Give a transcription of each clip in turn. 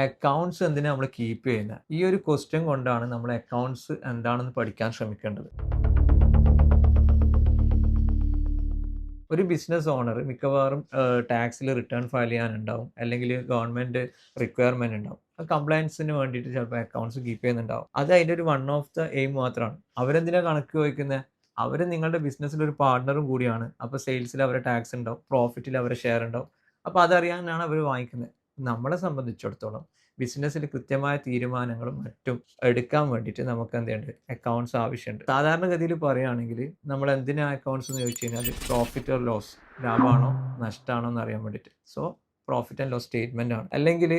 Accounts എന്തിനാ നമ്മൾ keep ചെയ്യുന്നത്? ഈ ഒരു ക്വസ്റ്റ്യൻ കൊണ്ടാണ് നമ്മൾ അക്കൗണ്ട്സ് എന്താണെന്ന് പഠിക്കാൻ ശ്രമിക്കേണ്ടത്. ഒരു ബിസിനസ് ഓണർ മിക്കവാറും ടാക്സിൽ റിട്ടേൺ ഫയൽ ചെയ്യാനുണ്ടാവും. അല്ലെങ്കിൽ ഗവൺമെന്റ് റിക്വയർമെന്റ് ഉണ്ടാവും. കംപ്ലയൻസിന് വേണ്ടിയിട്ട് ചിലപ്പോൾ അക്കൗണ്ട്സ് കീപ്പ് ചെയ്യുന്നുണ്ടാവും. അത് അതിന്റെ ഒരു വൺ ഓഫ് ദ എയിം മാത്രമാണ്. അവരെന്തിനാ കണക്ക് വയ്ക്കുന്നത്? അവർ നിങ്ങളുടെ ബിസിനസ്സിൽ ഒരു പാർട്ണറും കൂടിയാണ്. അപ്പോൾ സെയിൽസിൽ അവരുടെ ടാക്സ് ഉണ്ടാവും, പ്രോഫിറ്റിൽ അവരുടെ ഷെയർ ഉണ്ടാവും. അപ്പോൾ അതറിയാനാണ് അവർ വാങ്ങിക്കുന്നത്. നമ്മളെ സംബന്ധിച്ചിടത്തോളം ബിസിനസ്സിൽ കൃത്യമായ തീരുമാനങ്ങളും മറ്റും എടുക്കാൻ വേണ്ടിയിട്ട് നമുക്ക് എന്തുണ്ട്, അക്കൗണ്ട്സ് ആവശ്യമുണ്ട്. സാധാരണഗതിയിൽ പറയുകയാണെങ്കിൽ നമ്മൾ എന്തിനാ അക്കൗണ്ട്സ് എന്ന് ചോദിച്ചു കഴിഞ്ഞാൽ പ്രോഫിറ്റ് ഓർ ലോസ്, ലാഭമാണോ നഷ്ടമാണോ എന്ന് അറിയാൻ വേണ്ടിയിട്ട്. So profit and loss statement ആണ്. അല്ലെങ്കിൽ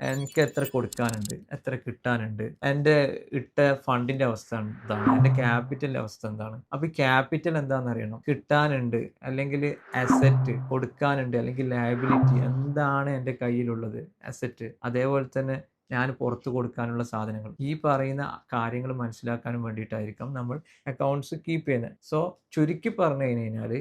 എനിക്ക് എത്ര കൊടുക്കാനുണ്ട്, എത്ര കിട്ടാനുണ്ട്, എൻ്റെ ഇട്ട ഫണ്ടിന്റെ അവസ്ഥ എന്താണ്, എൻ്റെ ക്യാപിറ്റലിന്റെ അവസ്ഥ എന്താണ്. അപ്പൊ ഈ ക്യാപിറ്റൽ എന്താണെന്ന് അറിയണം, കിട്ടാനുണ്ട് അല്ലെങ്കിൽ അസറ്റ്, കൊടുക്കാനുണ്ട് അല്ലെങ്കിൽ ലയബിലിറ്റി, എന്താണ് എൻ്റെ കയ്യിലുള്ളത് അസറ്റ്, അതേപോലെ തന്നെ ഞാൻ പുറത്ത് കൊടുക്കാനുള്ള സാധനങ്ങൾ. ഈ പറയുന്ന കാര്യങ്ങൾ മനസ്സിലാക്കാനും വേണ്ടിയിട്ടായിരിക്കും നമ്മൾ അക്കൗണ്ട്സ് കീപ്പ് ചെയ്യുന്നത്. സോ ചുരുക്കി പറഞ്ഞു കഴിഞ്ഞാൽ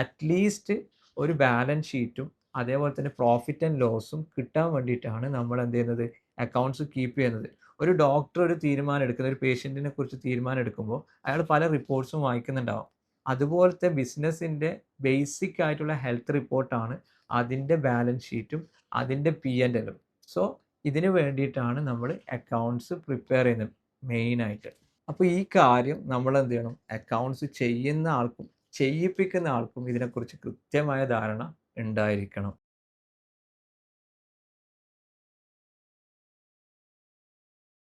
അറ്റ്ലീസ്റ്റ് ഒരു ബാലൻസ് ഷീറ്റും അതേപോലെ തന്നെ പ്രോഫിറ്റ് ആൻഡ് ലോസും കിട്ടാൻ വേണ്ടിയിട്ടാണ് നമ്മൾ എന്ത് ചെയ്യുന്നത്, അക്കൗണ്ട്സ് കീപ്പ് ചെയ്യുന്നത്. ഒരു ഡോക്ടർ ഒരു തീരുമാനം എടുക്കുന്നത്, ഒരു പേഷ്യൻറ്റിനെ കുറിച്ച് തീരുമാനം എടുക്കുമ്പോൾ അയാൾ പല റിപ്പോർട്ട്സും വായിക്കുന്നുണ്ടാവും. അതുപോലത്തെ ബിസിനസ്സിൻ്റെ ബേസിക് ആയിട്ടുള്ള ഹെൽത്ത് റിപ്പോർട്ടാണ് അതിൻ്റെ ബാലൻസ് ഷീറ്റും അതിൻ്റെ P&L. സോ ഇതിന് വേണ്ടിയിട്ടാണ് നമ്മൾ അക്കൗണ്ട്സ് പ്രിപ്പയർ ചെയ്യുന്നത് മെയിനായിട്ട്. അപ്പോൾ ഈ കാര്യം നമ്മൾ എന്ത് ചെയ്യണം, അക്കൗണ്ട്സ് ചെയ്യുന്ന ആൾക്കും ചെയ്യിപ്പിക്കുന്ന ആൾക്കും ഇതിനെക്കുറിച്ച് കൃത്യമായ ധാരണ ഉണ്ടായിരിക്കണം.